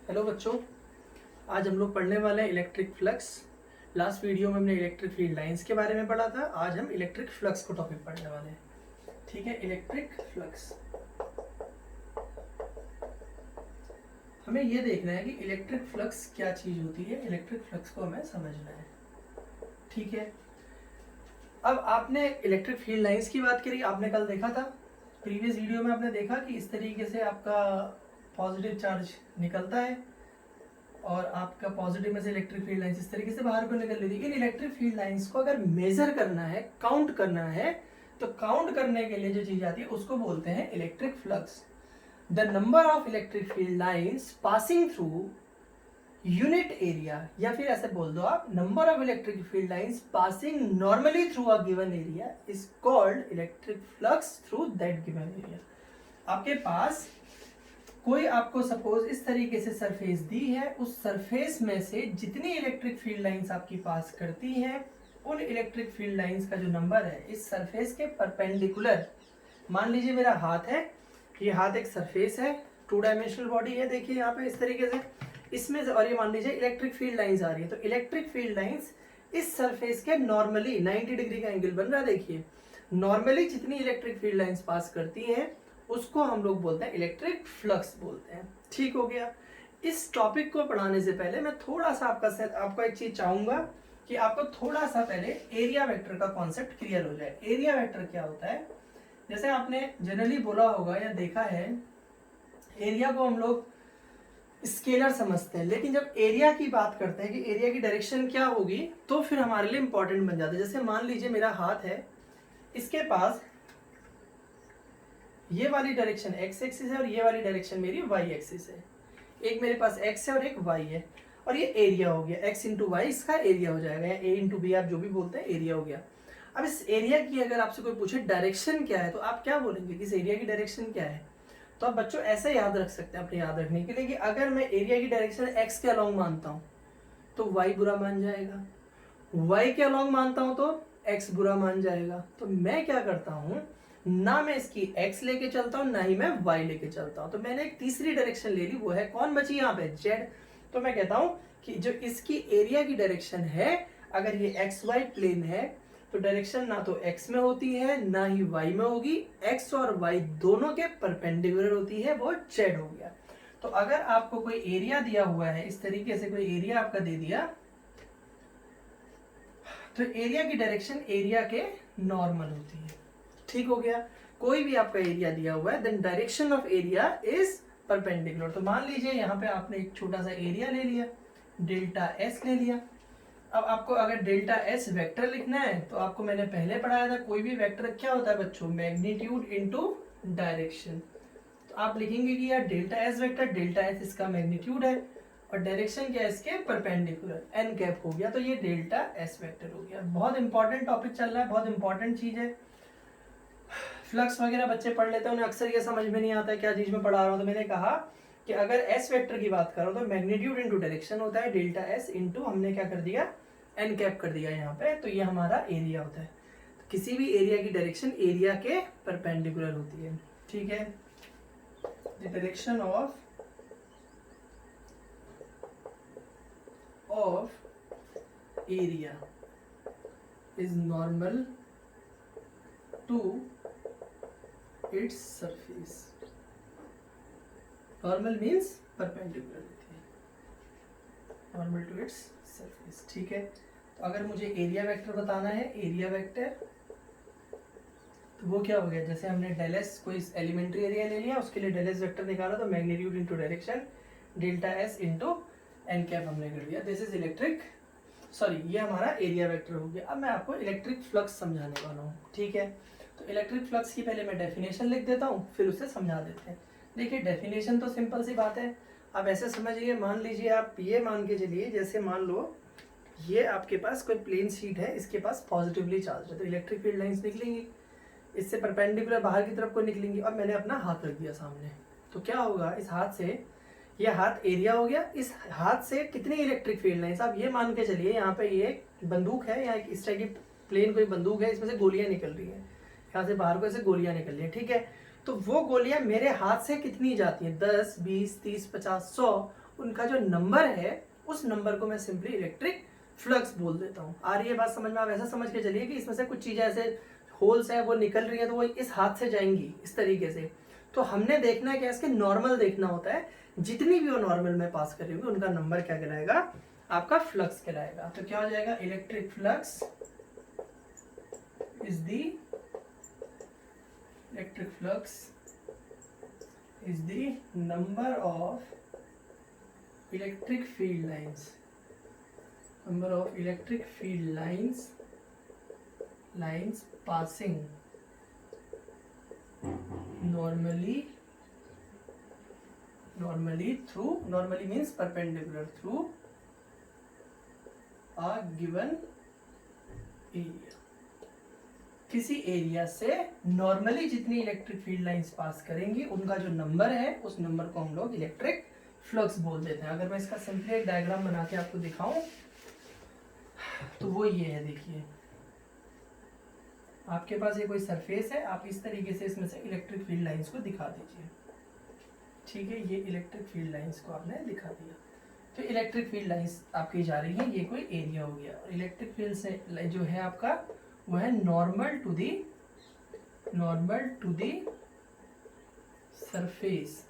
Hello बच्चों, आज हम लोग पढ़ने वाले हैं इलेक्ट्रिक फ्लक्स। लास्ट वीडियो में हमने इलेक्ट्रिक फील्ड लाइंस के बारे में पढ़ा था। आज हम इलेक्ट्रिक फ्लक्स को टॉपिक पढ़ने वाले हैं। ठीक है, इलेक्ट्रिक फ्लक्स हमें ये देखना है कि इलेक्ट्रिक फ्लक्स क्या चीज होती है। इलेक्ट्रिक फ्लक्स को हमें समझना है। ठीक है, अब आपने इलेक्ट्रिक फील्ड लाइंस की बात करी। आपने कल देखा था, प्रीवियस वीडियो में आपने देखा कि इस तरीके से आपका पॉजिटिव चार्ज निकलता है और आपका पॉजिटिव में से इलेक्ट्रिक फील्ड लाइंस इस तरीके से बाहर को निकल रही थी। इन इलेक्ट्रिक फील्ड लाइंस को अगर मेजर करना है, काउंट करना है, तो काउंट करने के लिए जो चीज आती है उसको बोलते हैं electric flux. The number of electric field lines passing through unit area, या फिर ऐसे बोल दो आप, number of electric field lines passing normally through a given area is called electric flux through that given area. आपके पास कोई आपको suppose इस तरीके से सरफेस दी है, उस सरफेस में से जितनी इलेक्ट्रिक फील्ड लाइंस आपकी पास करती हैं, उन इलेक्ट्रिक फील्ड लाइंस का जो नंबर है इस सरफेस के परपेंडिकुलर, मान लीजिए मेरा हाथ है, ये हाथ एक सरफेस है, टू डायमेंशनल बॉडी है, देखिए यहाँ पे इस तरीके से इसमें से, और ये मान लीजिए इलेक्ट्रिक फील्ड लाइंस आ रही है, तो इलेक्ट्रिक फील्ड लाइंस इस सरफेस के नॉर्मली 90 डिग्री का एंगल बन रहा है। देखिए नॉर्मली जितनी इलेक्ट्रिक फील्ड लाइंस पास करती हैं उसको हम लोग बोलते हैं इलेक्ट्रिक फ्लक्स बोलते हैं। ठीक हो गया। इस टॉपिक को पढ़ाने से पहले मैं थोड़ा सा आपका एक चीज चाहूंगा कि आपको थोड़ा सा पहले एरिया वेक्टर का कॉन्सेप्ट क्लियर हो जाए। एरिया वेक्टर क्या होता है? जैसे आपने जनरली बोला होगा या देखा है, एरिया को हम लोग स्केलर समझते हैं, लेकिन जब एरिया की बात करते हैं कि एरिया की डायरेक्शन क्या होगी, तो फिर हमारे लिए इंपॉर्टेंट बन जाता है। जैसे मान लीजिए मेरा हाथ है, इसके पास ये वाली डायरेक्शन एक्स एक्सिस है और ये वाली डायरेक्शन मेरी वाई एक्सिस है। एक मेरे पास एक्स है और एक वाई है, और ये एरिया हो गया, एक्स इंटू वाई इसका एरिया हो जाएगा, या ए इंटू बी आप जो भी बोलते हैं, एरिया हो गया। अब इस एरिया की अगर आपसे कोई पूछे डायरेक्शन क्या है, तो आप क्या बोलेंगे कि इस एरिया की डायरेक्शन क्या है? तो आप बच्चों ऐसे याद रख सकते हैं अपने याद रखने के लिए कि अगर मैं एरिया की डायरेक्शन एक्स के अलॉन्ग मानता हूँ तो वाई बुरा मान जाएगा, वाई के अलॉन्ग मानता हूँ तो एक्स बुरा मान जाएगा। तो मैं क्या करता हूँ, ना मैं इसकी x लेके चलता हूं, ना ही मैं y लेके चलता हूं, तो मैंने एक तीसरी डायरेक्शन ले ली, वो है कौन बची यहाँ पे? z। तो मैं कहता हूं कि जो इसकी एरिया की डायरेक्शन है, अगर ये xy प्लेन है तो डायरेक्शन ना तो x में होती है ना ही y में होगी, x और y दोनों के परपेंडिकुलर होती है, वो z हो गया। तो अगर आपको कोई एरिया दिया हुआ है, इस तरीके से कोई एरिया आपका दे दिया, तो एरिया की डायरेक्शन एरिया के नॉर्मल होती है। ठीक हो गया। कोई भी आपका एरिया दिया हुआ है, then direction of area is perpendicular. तो मान लीजिए यहाँ पे आपने एक छोटा सा एरिया ले लिया, डेल्टा एस ले लिया। अब आपको अगर डेल्टा एस वेक्टर लिखना है, तो आपको मैंने पहले पढ़ाया था, कोई भी वेक्टर क्या होता है बच्चों? Magnitude into direction. तो आप लिखेंगे कि यार delta S vector, delta S इसका मैग्नीट्यूड है और डायरेक्शन क्या है इसके? परपेंडिकुलर, एन कैप हो गया, तो ये डेल्टा एस वेक्टर हो गया। बहुत इंपॉर्टेंट टॉपिक चल रहा है, बहुत इंपॉर्टेंट चीज है। फ्लक्स वगैरह बच्चे पढ़ लेते हैं, उन्हें अक्सर ये समझ में नहीं आता है क्या चीज में पढ़ा रहा हूँ। तो मैंने कहा कि अगर एस वेक्टर की बात करो तो मैग्नीट्यूड इनटू डायरेक्शन होता है डेल्टा एस इनटू, हमने क्या कर दिया? एन कैप कर दिया यहाँ पे, तो ये हमारा एरिया होता है। तो किसी भी एरिया की डायरेक्शन एरिया के परपेंडिकुलर होती है। ठीक है, the direction of area is normal to its surface। normal means perpendicular होती है, normal to its surface। ठीक है, तो अगर मुझे एरिया वेक्टर बताना है, एरिया वेक्टर, तो वो क्या हो गया? जैसे हमने डेल एस कोई एलिमेंट्री एरिया ले लिया, उसके लिए डेल एस वेक्टर निकाला, तो magnitude into direction delta S into N cap हमने कर दिया। दिस इज इलेक्ट्रिक, सॉरी ये हमारा एरिया वेक्टर हो गया। अब मैं आपको इलेक्ट्रिक फ्लक्स समझाने वाला हूँ। ठीक है, तो इलेक्ट्रिक फ्लक्स की पहले मैं डेफिनेशन लिख देता हूँ, फिर उसे समझा देते हैं। देखिए डेफिनेशन तो सिंपल सी बात है, आप ऐसे समझिए, मान लीजिए आप ये मान के चलिए, जैसे मान लो ये आपके पास कोई प्लेन शीट है, इसके पास पॉजिटिवली चार्ज है, तो इलेक्ट्रिक फील्ड लाइंस निकलेंगी, इससे परपेंडिकुलर बाहर की तरफ को निकलेंगी। और मैंने अपना हाथ रख दिया सामने, तो क्या होगा? इस हाथ से, ये हाथ एरिया हो गया, इस हाथ से कितनी इलेक्ट्रिक फील्ड लाइंस, आप ये मान के चलिए यहाँ पे ये बंदूक है, या इस टाइप की प्लेन कोई बंदूक है, इसमें से गोलियां निकल रही है, यहाँ से बाहर को ऐसे गोलियां निकल रही है। ठीक है, तो वो गोलियां मेरे हाथ से कितनी जाती हैं? 10, 20, 30, 50, 100, उनका जो नंबर है उस नंबर को मैं सिंपली इलेक्ट्रिक फ्लक्स बोल देता हूँ। आ रही है बात समझ में? आप ऐसा समझ के चलिए कि इसमें से कुछ चीजें ऐसे होल्स है वो निकल रही है तो वो इस हाथ से जाएंगी इस तरीके से। तो हमने देखना है कि इसके नॉर्मल देखना होता है, जितनी भी वो नॉर्मल में पास कर रही होगी उनका नंबर क्या कहलाएगा? आपका फ्लक्स कहलाएगा। तो क्या हो जाएगा? Electric flux is the electric flux is the number of electric field lines, number of electric field lines passing normally through, normally means perpendicular, through a given area। किसी एरिया से नॉर्मली जितनी electric field lines pass करेंगी उनका जो number है उस number को हम लोग इलेक्ट्रिक फ्लक्स बोल देते हैं। अगर मैं इसका सिंपली एक डायग्राम बना के आपको दिखाऊं तो वो ये है, देखिए आपके पास ये कोई सरफेस है, आप इस तरीके से इसमें से इलेक्ट्रिक फील्ड लाइंस को दिखा दीजिए। ठीक है, ये इलेक्ट्रिक फील्ड लाइंस को आपने दिखा दिया। तो इलेक्ट्रिक फील्ड लाइंस आपकी जा रही है, ये कोई एरिया हो गया। और इलेक्ट्रिक फील्ड से जो है आपका वो है नॉर्मल टू दी सरफेस।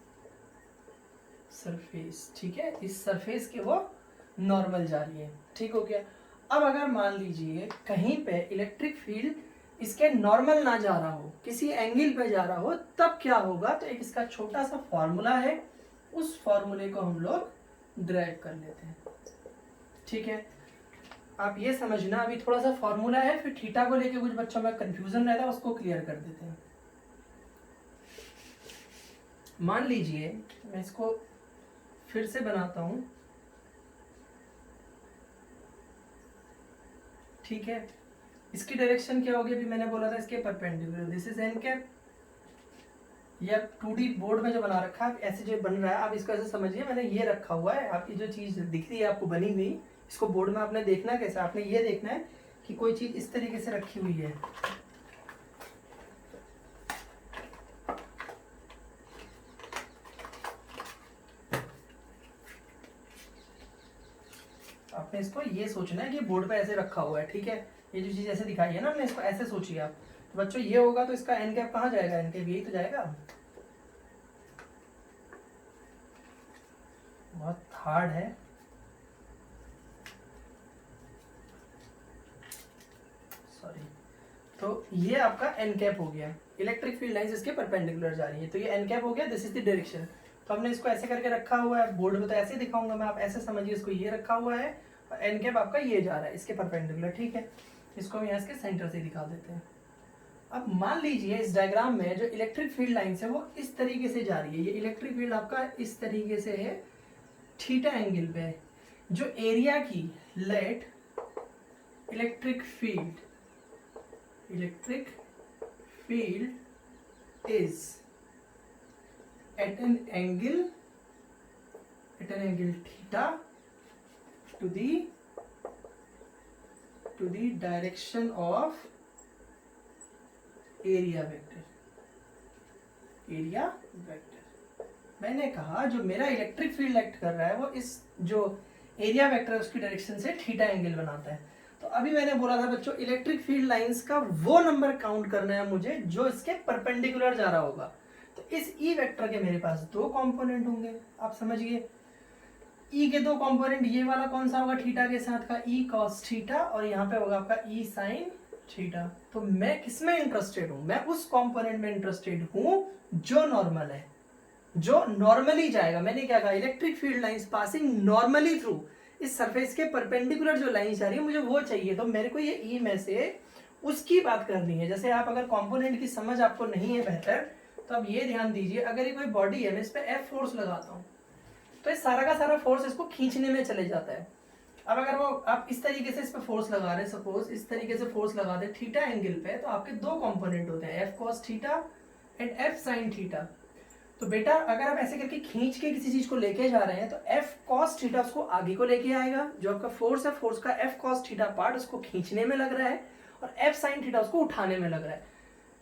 ठीक है, इस सरफेस के वो नॉर्मल जा रही है। ठीक हो गया। अब अगर मान लीजिए कहीं पे इलेक्ट्रिक फील्ड इसके नॉर्मल ना जा रहा हो, किसी एंगल पे जा रहा हो, तब क्या होगा? तो एक इसका छोटा सा फॉर्मूला है, उस फॉर्मूले को हम लोग ड्राइव कर लेते हैं। ठीक है, आप ये समझना, अभी थोड़ा सा फॉर्मूला है, फिर थीटा को लेके कुछ बच्चों में कंफ्यूजन रहता है, उसको क्लियर कर देते हैं। मान लीजिए मैं इसको फिर से बनाता हूं। ठीक है, इसकी डायरेक्शन क्या होगी? अभी मैंने बोला था इसके perpendicular, this is an cap. ये 2D बोर्ड में जो बना रखा है ऐसे जो बन रहा है, आप इसको ऐसे समझिए, मैंने ये रखा हुआ है। आपकी जो चीज दिख रही है आपको बनी हुई, इसको बोर्ड में आपने देखना है कैसे? आपने ये देखना है कि कोई चीज इस तरीके से रखी हुई है। आपने इसको ये सोचना है कि बोर्ड पे ऐसे रखा हुआ है। ठीक है, ये जो चीज ऐसे दिखाई है ना, हमने इसको ऐसे सोचिए आप। तो बच्चों ये होगा तो इसका एन कैप कहाँ जाएगा? एन कैप यही तो जाएगा। बहुत हार्ड है। सॉरी। तो ये आपका एन कैप हो गया। इलेक्ट्रिक फील्ड लाइंस इसके परपेंडिकुलर जा रही है, तो ये एन कैप हो गया। This is the direction. तो हमने इसको ऐसे करके रखा हुआ है, बोर्ड में तो ऐसे दिखाऊंगा मैं, आप ऐसे समझिए इसको, ये रखा हुआ है और एन कैप आपका ये जा रहा है इसके परपेंडिकुलर। ठीक है, इसको हम यहाँ इसके सेंटर से दिखा देते हैं। अब मान लीजिए इस डायग्राम में जो इलेक्ट्रिक फील्ड लाइंस है वो इस तरीके से जा रही है। ये इलेक्ट्रिक फील्ड आपका इस तरीके से है, थीटा एंगल पे। जो एरिया की let electric field is at an angle theta to the direction of area vector। मैंने कहा जो मेरा इलेक्ट्रिक फील्ड एक्ट कर रहा है वो इस जो एरिया वेक्टर है उसकी डायरेक्शन से थीटा एंगल बनाता है। तो अभी मैंने बोला था बच्चों इलेक्ट्रिक फील्ड लाइंस का वो नंबर काउंट करना है मुझे जो इसके परपेंडिकुलर जा रहा होगा। तो इस ई वेक्टर के मेरे पास दो कंपोनेंट होंगे, आप समझिए। ई के दो कंपोनेंट, ये वाला कौन सा होगा? थीटा के साथ का ई कॉस थीटा, और यहाँ पे होगा आपका ई साइन थीटा। तो मैं किसमें इंटरेस्टेड हूं? मैं उस कंपोनेंट में इंटरेस्टेड हूं जो नॉर्मल है, जो नॉर्मली जाएगा। मैंने क्या कहा? Electric field lines passing normally through, इस सरफेस के परपेंडिकुलर जो लाइन जा रही है मुझे वो चाहिए। तो मेरे को ये ई में से उसकी बात करनी है। जैसे आप अगर कंपोनेंट की समझ आपको नहीं है बेहतर, तो अब ये ध्यान दीजिए, अगर ये कोई बॉडी है, मैं इस पे एफ फोर्स लगाता हूँ तो ये सारा का सारा फोर्स इसको खींचने में चले जाता है। अब अगर वो आप इस तरीके से इस पे फोर्स लगा रहे हैं, सपोज इस तरीके से फोर्स लगा दे थीटा एंगल पे, तो आपके दो कंपोनेंट होते हैं, F cos theta and F sine theta. तो बेटा अगर आप ऐसे करके खींच के किसी चीज को लेके जा रहे हैं तो एफ कॉस थीटा उसको आगे को लेके आएगा, जो आपका फोर्स है, फोर्स का एफ कॉस थीटा पार्ट उसको खींचने में लग रहा है, और एफ साइन थीटा उसको उठाने में लग रहा है।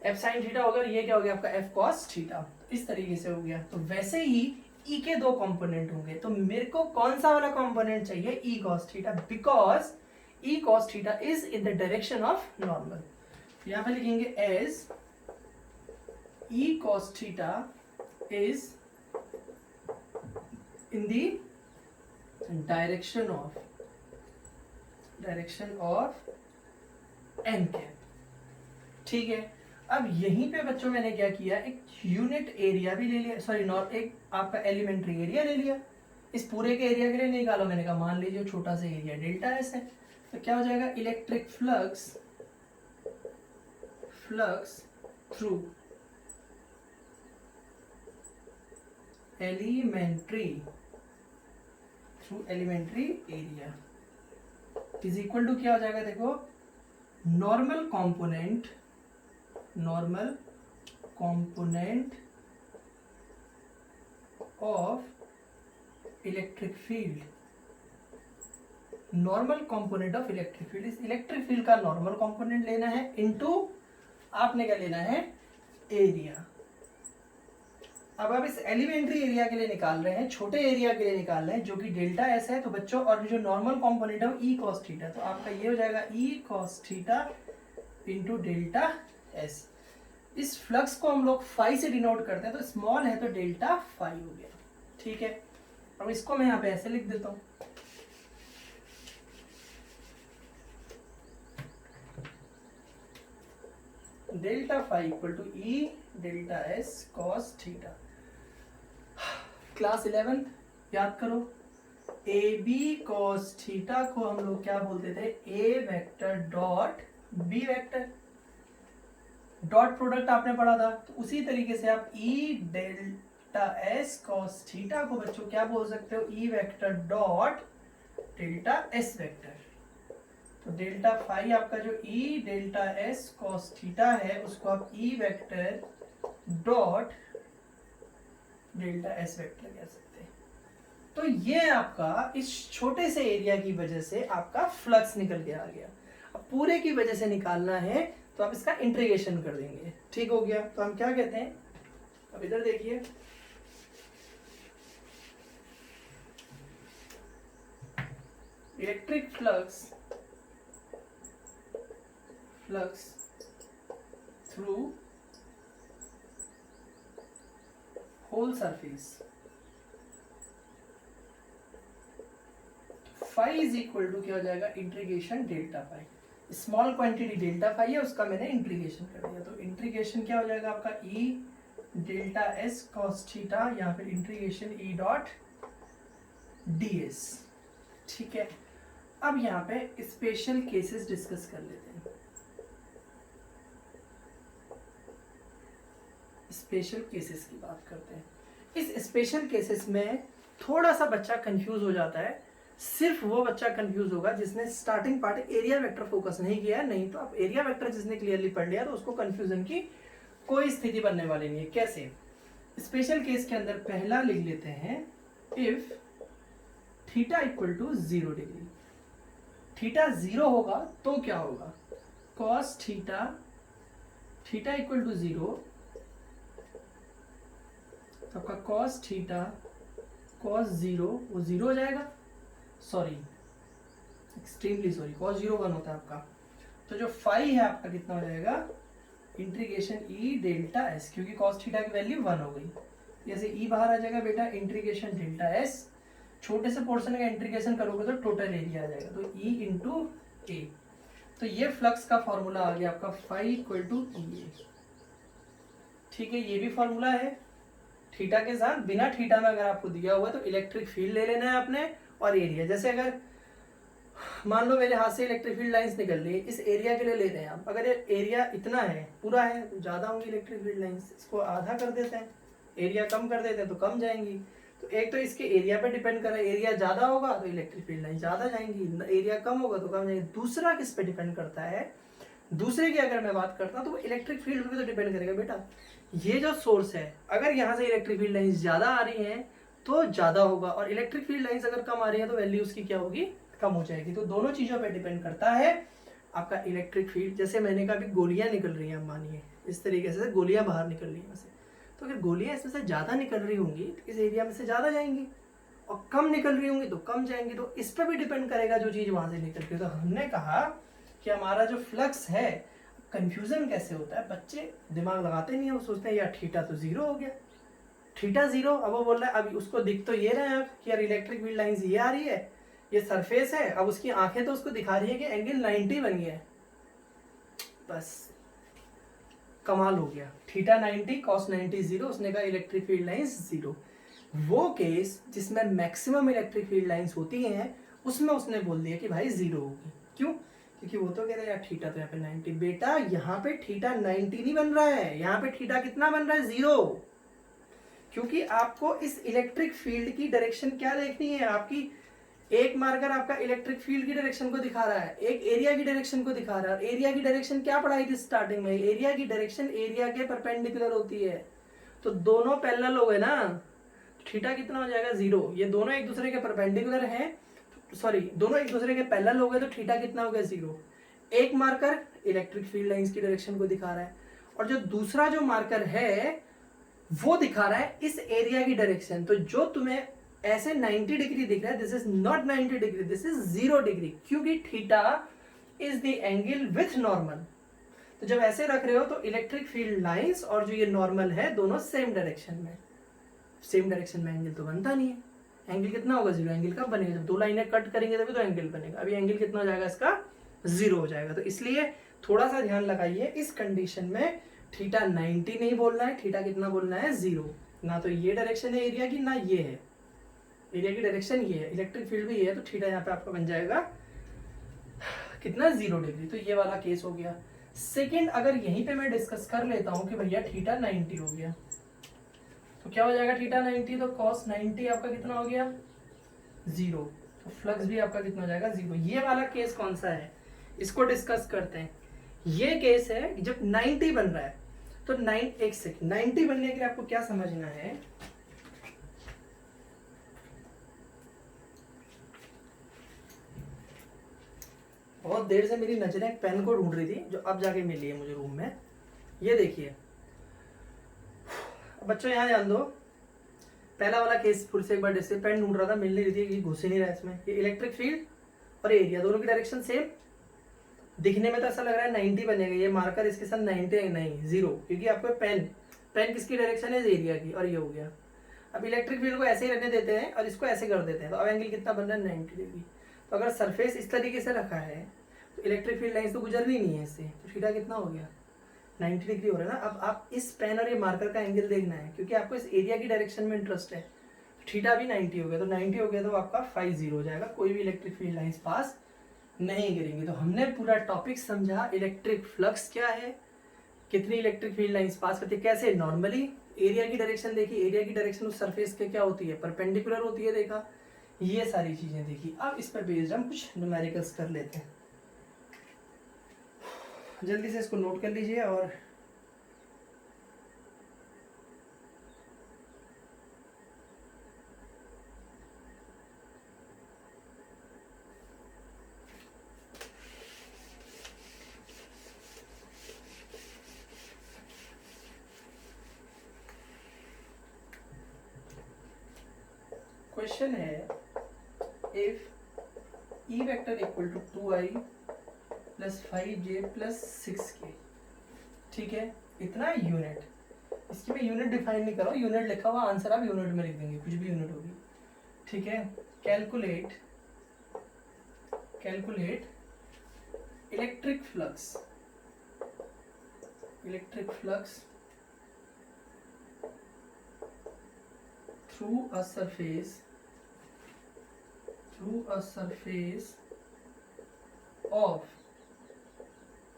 एफ साइन थीटा हो गया, ये क्या हो गया आपका एफ कॉस थीटा। इस तरीके से हो गया। तो वैसे ही ई के दो कंपोनेंट होंगे, तो मेरे को कौन सा वाला कंपोनेंट चाहिए, E cos theta, because E cos theta is in the direction of normal. यहां पे लिखेंगे as E cos theta is in the direction of N cap. ठीक है, अब यहीं पे बच्चों मैंने क्या किया, एक यूनिट एरिया भी ले लिया, सॉरी नॉट, एक आपका एलिमेंट्री एरिया ले लिया। इस पूरे के एरिया के लिए निकालो, मैंने कहा मान लीजिए छोटा सा एरिया डेल्टा एस है, तो क्या हो जाएगा, electric flux through elementary area is equal to क्या हो जाएगा, देखो normal component of electric field. Normal component of electric field, इस इलेक्ट्रिक फील्ड का नॉर्मल कंपोनेंट लेना है इनटू आपने क्या लेना है, एरिया। अब आप इस एलिमेंट्री एरिया के लिए निकाल रहे हैं, छोटे एरिया के लिए निकाल रहे हैं जो कि डेल्टा एस है, तो बच्चों और जो नॉर्मल कंपोनेंट है वो ई कॉस थीटा, तो आपका ये हो जाएगा ई cos theta into delta S. इस फ्लक्स को हम लोग फाई से डिनोट करते हैं, तो स्मॉल है तो डेल्टा फाई हो गया। ठीक है, अब इसको मैं यहाँ पे ऐसे लिख देता हूँ, delta phi equal to E delta S cos theta. Class 11 याद करो, ए बी कॉस थीटा को हम लोग क्या बोलते थे, A vector dot B vector, dot product आपने पढ़ा था, तो उसी तरीके से आप E delta S cos theta को बच्चों क्या बोल सकते हो, E vector dot delta S vector. तो डेल्टा फाई आपका जो E delta S cos theta है उसको आप E vector dot delta S vector कह सकते हैं। तो ये आपका इस छोटे से एरिया की वजह से आपका फ्लक्स निकल के आ गया। अब पूरे की वजह से निकालना है तो आप इसका इंटीग्रेशन कर देंगे। ठीक हो गया, तो हम क्या कहते हैं, अब इधर देखिए, electric flux through whole surface phi is equal to क्या हो जाएगा, integration delta phi. Small quantity delta phi है, उसका मैंने इंटीग्रेशन कर दिया, तो इंटीग्रेशन क्या हो जाएगा आपका, ई डेल्टा एस कॉस थीटा, यहाँ पे इंटीग्रेशन ई डॉट डी एस। ठीक है, अब यहाँ पे स्पेशल केसेस डिस्कस कर लेते हैं। स्पेशल केसेस की बात करते हैं। इस स्पेशल केसेस में थोड़ा सा बच्चा कंफ्यूज हो जाता है, सिर्फ वो बच्चा कंफ्यूज होगा जिसने starting part area vector focus नहीं किया है, नहीं तो आप एरिया वेक्टर जिसने क्लियरली पढ़ लिया तो उसको कंफ्यूजन की कोई स्थिति बनने वाली नहीं है। कैसे, स्पेशल केस के अंदर पहला लिख लेते हैं, if theta equal to 0 degree, theta 0 होगा तो क्या होगा, cos theta, theta equal to 0, तो आपका कॉस थीटा कॉस 0 वो 0 हो जाएगा, सॉरी एक्सट्रीमली सॉरी, कॉस 0 1 होता है आपका, तो जो फाई है आपका कितना हो जाएगा, इंटीग्रेशन ई डेल्टा एस, क्योंकि कॉस थीटा की वैल्यू 1 हो गई, जैसे ई बाहर आ जाएगा बेटा, इंटीग्रेशन डेल्टा एस, छोटे से पोर्शन का इंटीग्रेशन करोगे तो टोटल एरिया आ जाएगा, तो ई इंटू ए। तो ये फ्लक्स का फॉर्मूला आ गया आपका, फाई इक्वल टू ई ए। ठीक है, ये भी फॉर्मूला है थीटा के साथ, बिना थीटा में अगर आपको दिया हुआ है तो इलेक्ट्रिक फील्ड ले लेना है आपने, और एरिया, जैसे अगर मान लो मेरे हाथ से इलेक्ट्रिक फील्ड लाइंस निकल रही है, इस एरिया के लिए ले रहे हैं आप, अगर ये एरिया इतना है पूरा है तो ज़्यादा होंगी इलेक्ट्रिक फील्ड लाइंस, इसको आधा कर देते हैं, एरिया कम कर देते हैं तो कम जाएंगी। तो एक तो इसके एरिया पे डिपेंड कर रहा है, एरिया ज़्यादा होगा तो इलेक्ट्रिक फील्ड लाइन ज़्यादा जाएंगी, एरिया कम होगा तो कम जाएंगी। दूसरा किस पे डिपेंड करता है, दूसरे की अगर मैं बात करता हूँ तो वो इलेक्ट्रिक फील्ड पे तो डिपेंड करेगा बेटा, ये जो सोर्स है अगर यहाँ से इलेक्ट्रिक फील्ड लाइंस ज़्यादा आ रही हैं तो ज़्यादा होगा, और इलेक्ट्रिक फील्ड लाइंस अगर कम आ रही है तो वैल्यू उसकी क्या होगी, कम हो जाएगी। तो दोनों चीज़ों पे डिपेंड करता है आपका इलेक्ट्रिक फील्ड। जैसे मैंने कहा अभी गोलियां निकल रही हैं, मानिए इस तरीके से गोलियां बाहर निकल रही हैं वैसे, तो अगर गोलियां इसमें से ज़्यादा निकल रही होंगी तो इस एरिया में से ज़्यादा जाएंगी, और कम निकल रही होंगी तो कम जाएंगी। तो इस पर भी डिपेंड करेगा जो चीज़ वहाँ से निकल रही है। तो हमने कहा कि हमारा जो फ्लक्स है, कंफ्यूजन कैसे होता है, बच्चे दिमाग लगाते नहीं है, वो सोचते हैं यार थीटा तो जीरो हो गया, थीटा जीरो। अब वो बोल रहा है, अब उसको दिख तो ये रहे हैं कि यार इलेक्ट्रिक फील्ड लाइंस ये आ रही है, ये सरफेस है, अब उसकी आंखें तो उसको दिखा रही है कि एंगल 90 बन गया है। बस कमाल हो गया, थीटा 90 कॉस 90 जीरो, उसने कहा इलेक्ट्रिक फील्ड लाइंस जीरो। वो केस जिसमें मैक्सिमम इलेक्ट्रिक फील्ड लाइंस होती हैं उसमें उसने बोल दिया कि भाई जीरो होगी। क्यों? क्योंकि वो तो कह रहे यार थीटा तो यहाँ पे 90, बेटा यहाँ पे थीटा 90 नहीं बन रहा है, यहाँ पे थीटा कितना बन रहा है, जीरो। क्योंकि आपको इस इलेक्ट्रिक फील्ड की डायरेक्शन क्या देखनी है, आपकी एक मार्कर आपका इलेक्ट्रिक फील्ड की डायरेक्शन को दिखा रहा है, एक एरिया की डायरेक्शन को दिखा रहा है। एरिया की डायरेक्शन क्या पढ़ाई थी स्टार्टिंग में, एरिया की डायरेक्शन एरिया के परपेंडिकुलर होती है। तो दोनों पैरेलल हो गए ना, थीटा कितना हो जाएगा, जीरो। ये दोनों एक दूसरे के परपेंडिकुलर हैं, सॉरी दोनों एक दूसरे के पैरेलल हो गए, तो थीटा कितना हो गया, जीरो। एक मार्कर इलेक्ट्रिक फील्ड लाइंस की डायरेक्शन को दिखा रहा है, और जो दूसरा जो मार्कर है वो दिखा रहा है इस एरिया की डायरेक्शन। तो जो तुम्हें ऐसे 90 डिग्री दिख रहा है, this is not 90 degree, this is 0 degree, क्योंकि theta is the angle with normal. तो जब ऐसे रख रहे हो तो इलेक्ट्रिक फील्ड लाइंस और जो ये नॉर्मल है दोनों सेम डायरेक्शन में, सेम डायरेक्शन में एंगल तो बनता नहीं है। एंगल कितना होगा, जीरो। एंगल कब बनेगा, जब दो लाइनें कट करेंगे तभी तो एंगल बनेगा। अभी एंगल कितना हो जाएगा इसका, जीरो हो जाएगा। तो इसलिए थोड़ा सा ध्यान लगाइए, इस कंडीशन में थीटा 90 नहीं बोलना है, थीटा कितना बोलना है, जीरो। ना तो ये डायरेक्शन है एरिया की, ना ये है एरिया की डायरेक्शन, ये है इलेक्ट्रिक फील्ड भी ये है, तो थीटा यहाँ पे आपका बन जाएगा कितना, 0 डिग्री। तो ये वाला केस हो गया। सेकंड, अगर यहीं पे मैं डिस्कस कर लेता हूँ कि भैया थीटा 90 हो गया, तो क्या हो जाएगा थीटा 90, तो cos 90 आपका कितना हो गया, 0। तो फ्लक्स भी आपका कितना हो जाएगा, 0। ये वाला केस कौन सा है, इसको डिस्कस करते हैं। ये केस है जब 90 बन रहा है, तो 90 बनने के लिए आपको क्या समझना है, बहुत देर से मेरी नजरें एक पेन को ढूंढ रही थी जो अब जाके मिली है मुझे रूम में। ये देखिए बच्चों, यहाँ ध्यान दो, पहला वाला केस फिर से एक बार डिस्प्ले पेन ढूंढ रहा था, मिल नहीं रही थी, घुस ही नहीं रहा है इसमें। ये इलेक्ट्रिक फील्ड और एरिया दोनों की डायरेक्शन सेम, दिखने में तो ऐसा लग रहा है 90 बनेगा, ये मार्कर इसके साथ 90 नहीं, 0, क्योंकि आपको पेन किसकी डायरेक्शन है, एरिया की, और ये हो गया। अब इलेक्ट्रिक फील्ड को ऐसे ही रहने देते हैं और इसको ऐसे कर देते हैं, तो अब एंगल कितना बन रहा है, 90 डिग्री। तो अगर सरफेस इस तरीके से रखा है तो इलेक्ट्रिक फील्ड लाइंस तो गुजरनी नहीं है इससे, तो थीटा कितना हो गया, 90 डिग्री हो रहा है ना। अब आप इस पेन और ये मार्कर का एंगल देखना है, क्योंकि आपको इस एरिया की डायरेक्शन में इंटरेस्ट है। तो थीटा भी 90 हो गया, तो 90 हो गया तो आपका 5 0 हो जाएगा, कोई भी इलेक्ट्रिक फील्ड लाइंस पास नहीं करेंगे। तो हमने पूरा टॉपिक समझा, इलेक्ट्रिक फ्लक्स क्या है, कितनी इलेक्ट्रिक फील्ड लाइंस पास करती है, कैसे, नॉर्मली एरिया की डायरेक्शन देखी, एरिया की डायरेक्शन उस सरफेस के क्या होती है, परपेंडिकुलर होती है, देखा, ये सारी चीजें देखी। अब इस पर बेस्ड हम कुछ न्यूमेरिकल्स कर लेते हैं, जल्दी से इसको नोट कर लीजिए। और क्वेश्चन है, if E vector equal to 2i plus 5j plus 6k, ठीक है, इतना यूनिट, इसकी मैं यूनिट डिफाइन नहीं कर रहा हूँ, यूनिट लिखा हुआ, आंसर आप यूनिट में लिख देंगे, कुछ भी यूनिट होगी, ठीक है। Calculate electric flux through a surface of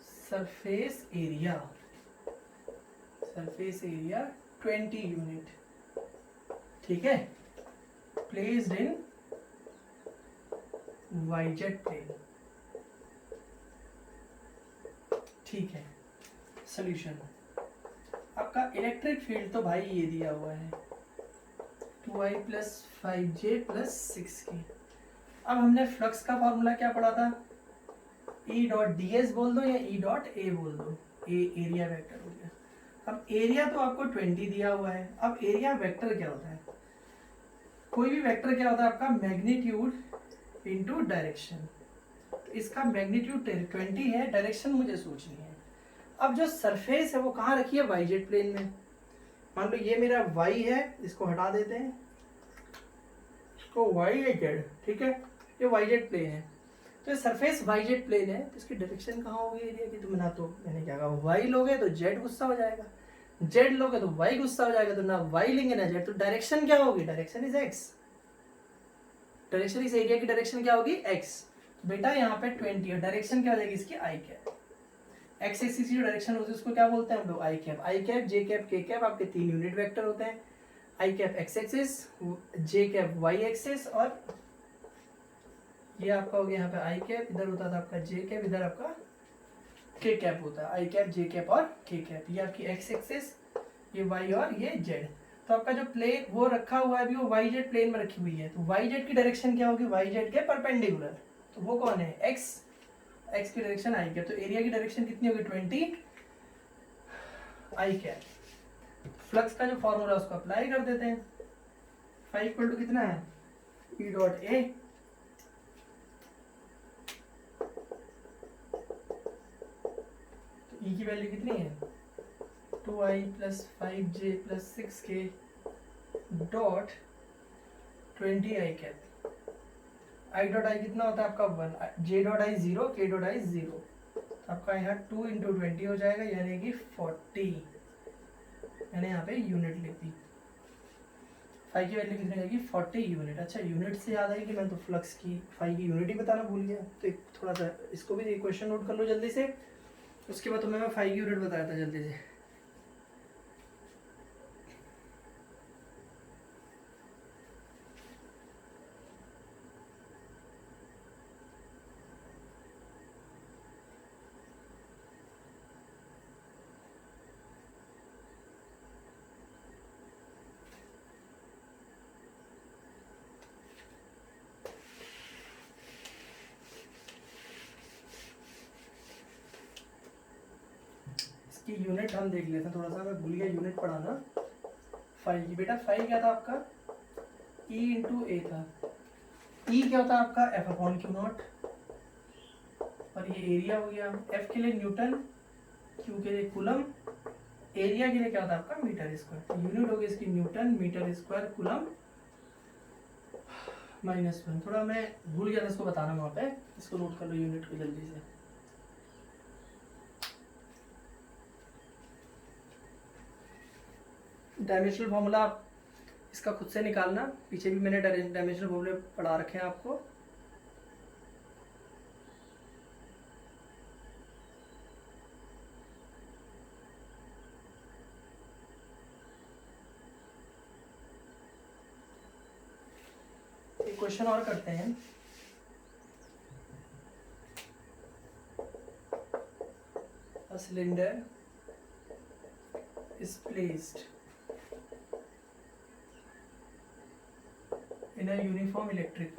surface area 20 unit, ठीक है, प्लेस्ड इन YZ प्लेन, ठीक है। सॉल्यूशन, आपका इलेक्ट्रिक फील्ड तो भाई ये दिया हुआ है 2i plus 5j plus 6k। अब हमने फ्लक्स का फॉर्मूला क्या पढ़ा था, E डॉट ds बोल दो या E डॉट a बोल दो, ए एरिया वेक्टर हो गया। अब एरिया तो आपको 20 दिया हुआ है। अब एरिया वेक्टर क्या होता है? कोई भी वेक्टर क्या होता है आपका? Magnitude into direction. तो इसका मैग्नीट्यूड 20 है, डायरेक्शन मुझे सोचनी है। अब जो सरफेस है वो कहाँ रखी है? वाई जेड प्लेन में। मान लो ये मेरा वाई है, इसको हटा देते हैं, इसको वाई है जेड, ठीक है, ये वाई जेड प्लेन है। तो ये सरफेस वाई जेड प्लेन है, तो इसकी डायरेक्शन कहाँ होगी एरिया की? तो ना तो मैंने क्या कहा, वाई लोगे तो जेड गुस्सा हो जाएगा, जेड लोगे तो वाई गुस्सा हो जाएगा, तो ना वाई लेंगे ना जेड, तो डायरेक्शन क्या होगी? Direction is x. डायरेक्शन इस एरिया की डायरेक्शन क्या होगी? एक्स। बेटा यहाँ पे 20 है, डायरेक्शन क्या हो जाएगी इसकी? आई कैप। एक्स एक्सिस की जो डायरेक्शन होती है उसको क्या बोलते हैं हम लोग? आई कैप। आई कैप, जे कैप, के कैप आपके 3 यूनिट वेक्टर होते हैं। आई कैप एक्स एक्सिस, जे कैप वाई एक्सिस, और ये आपका हो गया यहाँ पे आई कैप, इधर होता था आपका जे कैप, इधर आपका के कैप होता है। आई कैप, जे कैप और के कैप, ये आपकी एक्स एक्सिस, ये वाई और ये जेड। तो आपका जो प्लेन वो रखा हुआ है अभी, वो वाई जेड प्लेन में रखी हुई है। तो वाई जेड की डायरेक्शन क्या होगी? वाई जेड के परपेंडिकुलर। तो वो कौन है? एक्स। एक्स की डायरेक्शन आई कैप, तो एरिया की डायरेक्शन कितनी होगी? 20 आई कैप। फ्लक्स का जो फॉर्मूला उसको अप्लाई कर देते हैं। फाई इक्वल टू कितना है? ई डॉट ए, तो ई की वैल्यू कितनी है? 2i plus 5j plus 6k dot 20 I cap. I dot I कितना होता है आपका? 1, जे डॉट आई 0, के डॉट आई 0, तो आपका यहाँ 2 इंटू 20 हो जाएगा, यानी कि 40। मैंने यहाँ पे यूनिट लिख दी। फाई की वैल्यू कितनी जाएगी? 40 यूनिट। अच्छा, यूनिट से याद आई कि मैं तो फ्लक्स की फाई की यूनिट ही बताना भूल गया, तो एक थोड़ा सा इसको भी क्वेश्चन नोट कर लो जल्दी से, उसके बाद तो मैं फाई की यूनिट बताया था जल्दी से। की यूनिट हम देख लेते हैं, थोड़ा सा मैं भूल गया यूनिट पढ़ाना फाई की। बेटा फाई क्या था आपका? ई इंटू ए था। ई क्या होता है आपका? एफ अपॉन क्यू नॉट, और ये एरिया हो गया। एफ के लिए न्यूटन, क्यू के लिए कूलम, एरिया के लिए क्या होता है आपका? Metre square. तो यूनिट होगी इसकी न्यूटन मीटर स्क्वायर कूलम -1। थोड़ा मैं भूल गया था इसको बताना वहाँ पे, इसको नोट कर लो यूनिट को जल्दी से। डायमेंशनल फॉर्मूला आप इसका खुद से निकालना, पीछे भी मैंने डायमेंशनल फॉर्मूले पढ़ा रखे हैं आपको। एक क्वेश्चन और करते हैं। A cylinder is placed in a uniform electric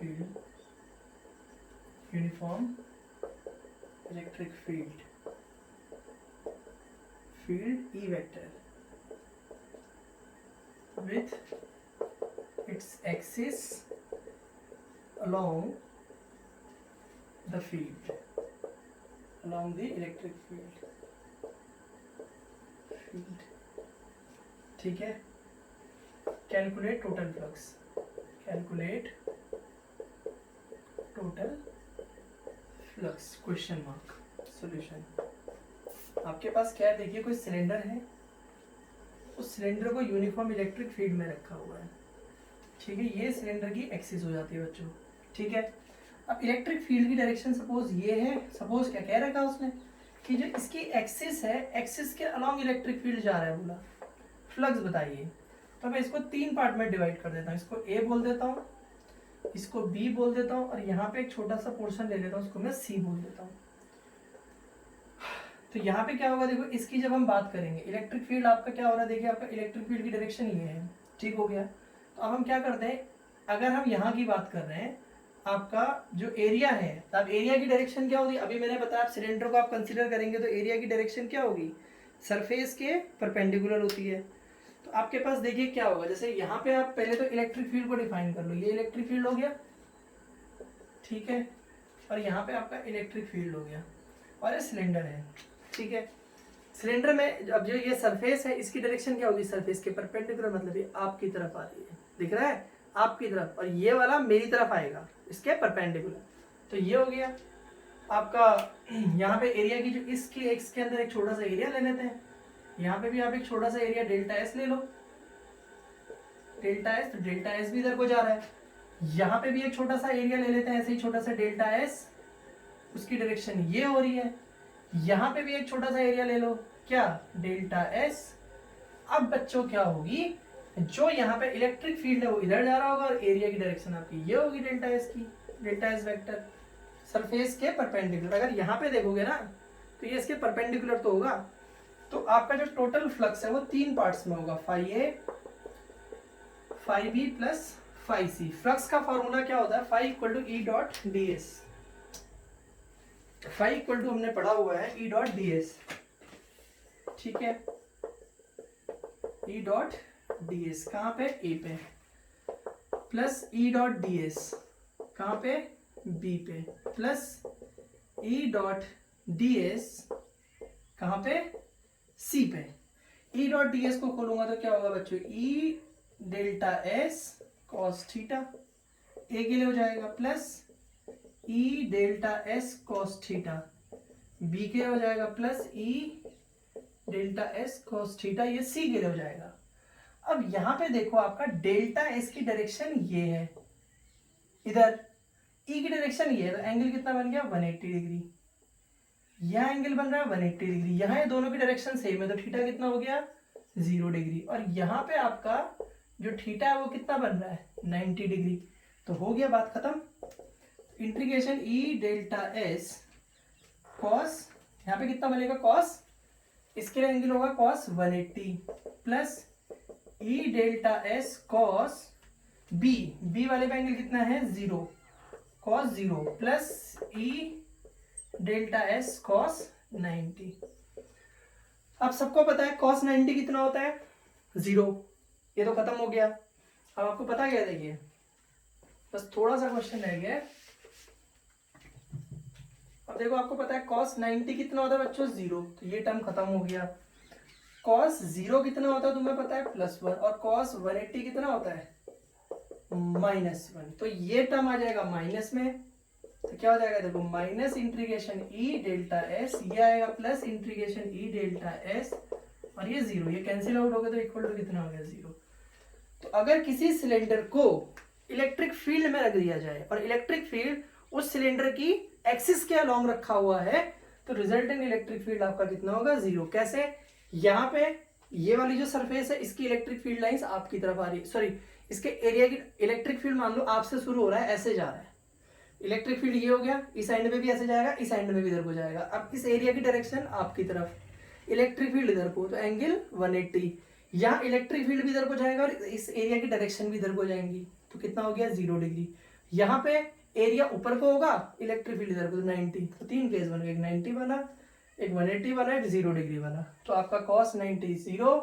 field, field E vector with its axis along the field, along the electric field, ठीक है। Calculate total flux, calculate total flux question mark. Solution आपके पास क्या है? देखिए कोई cylinder है, उस cylinder को यूनिफॉर्म इलेक्ट्रिक फील्ड में रखा हुआ है, ठीक है। ये सिलेंडर की एक्सिस हो जाती है बच्चों, ठीक है। अब इलेक्ट्रिक फील्ड की डायरेक्शन सपोज ये है, सपोज क्या कह रखा उसने कि जो इसकी एक्सिस है, एक्सिस के अलॉन्ग इलेक्ट्रिक फील्ड जा रहा है, बोला फ्लक्स बताइए। तो मैं इसको 3 पार्ट में डिवाइड कर देता हूँ, इसको ए बोल देता हूँ, इसको बी बोल देता हूँ, और यहाँ पे एक छोटा सा पोर्शन ले लेता हूँ, उसको मैं सी बोल देता हूँ। तो यहाँ पे क्या होगा? देखो इसकी जब हम बात करेंगे, इलेक्ट्रिक फील्ड आपका क्या हो रहा है, देखिए आपका इलेक्ट्रिक फील्ड की डायरेक्शन ये है, ठीक हो गया। तो अब हम क्या करते हैं, अगर हम यहाँ की बात कर रहे हैं, आपका जो एरिया है, तो अब एरिया की डायरेक्शन क्या होगी? अभी मैंने बताया, आप सिलेंडर को आप कंसीडर करेंगे तो एरिया की डायरेक्शन क्या होगी? सरफेस के परपेंडिकुलर होती है। तो आपके पास देखिए क्या होगा, जैसे यहाँ पे आप पहले तो इलेक्ट्रिक फील्ड को डिफाइन कर लो, ये इलेक्ट्रिक फील्ड हो गया, ठीक है, और यहाँ पे आपका इलेक्ट्रिक फील्ड हो गया, और ये सिलेंडर है, ठीक है। सिलेंडर में अब जो ये सरफेस है इसकी डायरेक्शन क्या होगी, सरफेस के परपेंडिकुलर, मतलब ये आपकी तरफ आ रही है, दिख रहा है आपकी तरफ, और ये वाला मेरी तरफ आएगा इसके परपेंडिकुलर। तो ये हो गया आपका। यहाँ पे एरिया की जो इसके अंदर एक छोटा सा एरिया ले लेते हैं, यहाँ पे भी आप एक छोटा सा एरिया डेल्टा एस ले लो, डेल्टा एस, तो डेल्टा एस भी इधर को जा रहा है, यहाँ पे भी एक छोटा सा एरिया ले लेते हैं ऐसे ही छोटा सा डेल्टा एस, उसकी डायरेक्शन ये हो रही है, यहाँ पे भी एक छोटा सा एरिया ले लो, क्या, डेल्टा एस। अब बच्चों क्या होगी, जो यहाँ पे इलेक्ट्रिक फील्ड है वो इधर जा रहा होगा और एरिया की डायरेक्शन आपकी ये होगी डेल्टा एस की, डेल्टा एस वेक्टर सरफेस के परपेंडिकुलर। अगर यहाँ पे देखोगे ना तो ये इसके परपेंडिकुलर तो होगा। तो आपका जो टोटल फ्लक्स है वो 3 पार्ट्स में होगा, phi A, phi B plus phi C. Flux का फॉर्मूला क्या होता है, phi equal to E dot D S. Phi equal to हमने पढ़ा हुआ है ई डॉट डी एस, ठीक है, ई डॉट डी एस कहाँ पे, ए पे, प्लस ई डॉट डी एस कहाँ पे, बी पे, प्लस ई डॉट डी एस कहाँ पे, सी पे। ई डॉट डी एस को खोलूंगा तो क्या होगा बच्चों, E delta S cos theta, A के लिए हो जाएगा, plus E delta S cos theta, B के लिए हो जाएगा, plus E delta S cos theta, ये सी के लिए हो जाएगा। अब यहां पे देखो आपका डेल्टा एस की डायरेक्शन ये है, इधर ई की डायरेक्शन ये है, तो एंगल कितना बन गया, 180 डिग्री। यह एंगल बन रहा है 180 डिग्री, यहाँ ये दोनों की डायरेक्शन सेम है, तो थीटा कितना हो गया, 0 डिग्री। और यहाँ पे आपका जो थीटा है वो कितना बन रहा है, 90 डिग्री। तो हो गया बात खत्म। Integration E delta S cos, यहाँ पे कितना बनेगा कॉस, इसके लिए एंगल होगा cos 180, plus E delta S cos B, B वाले का एंगल कितना है 0, cos 0, plus E delta S cos 90। अब सबको पता है कॉस 90 कितना होता है, 0। ये तो खत्म हो गया। अब आपको पता क्या, देखिए बस थोड़ा सा क्वेश्चन रह गया। अब देखो आपको पता है कॉस 90 कितना होता है बच्चों, 0, तो ये टर्म खत्म हो गया। कॉस 0 कितना होता है तुम्हें पता है, +1, और कॉस 180 कितना होता है, -1, तो ये टर्म आ जाएगा माइनस में। तो क्या हो जाएगा, देखो minus integration E delta S, ये आएगा plus integration E delta S, और ये 0, ये कैंसिल आउट हो गया, तो इक्वल टू कितना हो गया, 0। तो अगर किसी सिलेंडर को इलेक्ट्रिक फील्ड में रख दिया जाए और इलेक्ट्रिक फील्ड उस सिलेंडर की एक्सिस के अलोंग रखा हुआ है, तो रिजल्टेंट इलेक्ट्रिक फील्ड आपका कितना होगा, 0। कैसे, यहाँ पे ये वाली जो सरफेस है इसकी इलेक्ट्रिक फील्ड लाइंस आपकी तरफ आ रही है, सॉरी इसके एरिया की इलेक्ट्रिक फील्ड मान लो आपसे शुरू हो रहा है, ऐसे जा रहा है, इलेक्ट्रिक फील्ड ये हो गया, इस एंड में भी ऐसे जाएगा, इस एंड में भी इधर को जाएगा। अब इस एरिया की डायरेक्शन आपकी तरफ, इलेक्ट्रिक फील्ड इधर को, तो एंगल 180। यहाँ इलेक्ट्रिक फील्ड भी इधर को जाएगा और इस एरिया की डायरेक्शन भी इधर को जाएंगी, तो कितना हो गया, 0 डिग्री। यहाँ पे एरिया ऊपर को होगा, इलेक्ट्रिक फील्ड इधर को, तो 90। तो 3 केस बन गए, एक 90 वाला, एक 180 वाला, एक 0 डिग्री वाला। तो आपका cos 90 0,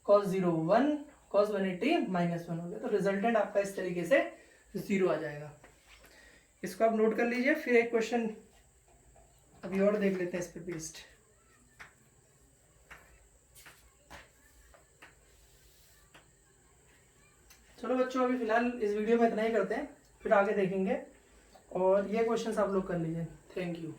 cos 0 1, cos 180 -1 हो गया। तो रिजल्टेंट आपका इस तरीके से 0 आ जाएगा। इसको आप नोट कर लीजिए। फिर एक क्वेश्चन अभी और देख लेते हैं इस पे बेस्ड। चलो बच्चों अभी फिलहाल इस वीडियो में इतना ही करते हैं, फिर आगे देखेंगे, और ये क्वेश्चंस आप लोग कर लीजिए। Thank you.